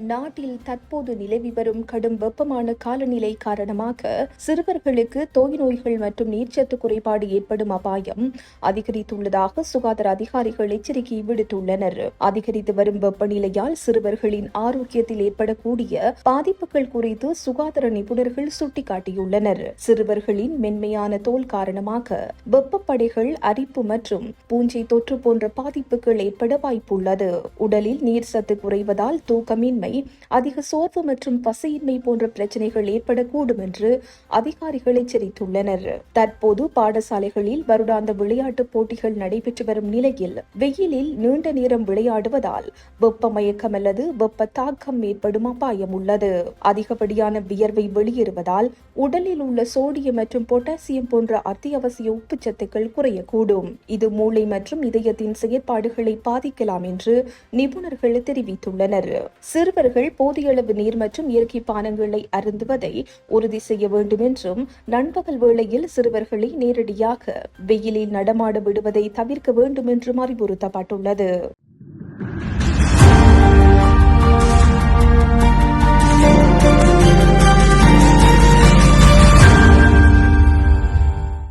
நாட்டில் தற்போது நிலவி வரும் கடும் வெப்பமான காலநிலை காரணமாக சிறுவர்களுக்கு தோய் நோய்கள் மற்றும் நீர்ச்சத்து குறைபாடு ஏற்படும் அபாயம் அதிகரித்துள்ளதாக சுகாதார அதிகாரிகள் எச்சரிக்கை விடுத்துள்ளனர். அதிகரித்து வரும் வெப்பநிலையால் சிறுவர்களின் ஆரோக்கியத்தில் ஏற்படக்கூடிய பாதிப்புகள் குறித்து சுகாதார நிபுணர்கள் சுட்டிக்காட்டியுள்ளனர். சிறுவர்களின் மென்மையான தோல் காரணமாக வெப்பப்படைகள், அரிப்பு மற்றும் பூஞ்சை தொற்று போன்ற பாதிப்புகள் ஏற்பட வாய்ப்புள்ளது. உடலில் நீர் சத்து குறைவதால் தூக்கமின்மை, அதிக சோர்வு மற்றும் பசியின்மை போன்ற பிரச்சனைகள் ஏற்படக்கூடும் என்று அதிகாரிகள் எச்சரித்துள்ளனர். தற்போது பாடசாலைகளில் வருடாந்த விளையாட்டுப் போட்டிகள் நடைபெற்று வரும் நிலையில் வெயிலில் நீண்ட நேரம் விளையாடுவதால் வெப்ப மயக்கம் அல்லது வெப்ப தாக்கம் ஏற்படும் அபாயம் உள்ளது. அதிகப்படியான வியர்வை வெளியேறுவதால் உடலில் உள்ள சோடியம் மற்றும் பொட்டாசியம் போன்ற அத்தியாவசிய உப்புச்சத்துக்கள் குறையக்கூடும். இது மூளை மற்றும் இதயத்தின் செயற்பாடுகளை பாதிக்கலாம் என்று நிபுணர்கள் தெரிவித்துள்ளனர். சிறுவர்கள் போதிய அளவு நீர் மற்றும் இயற்கை பானங்களை அருந்துவதை உறுதி செய்ய வேண்டும் என்றும், நண்பகல் வேளையில் சிறுவர்களை நேரடியாக வெயிலில் நடமாட விடுவதை தவிர்க்க வேண்டும் என்றும் அறிவுறுத்தப்பட்டுள்ளது.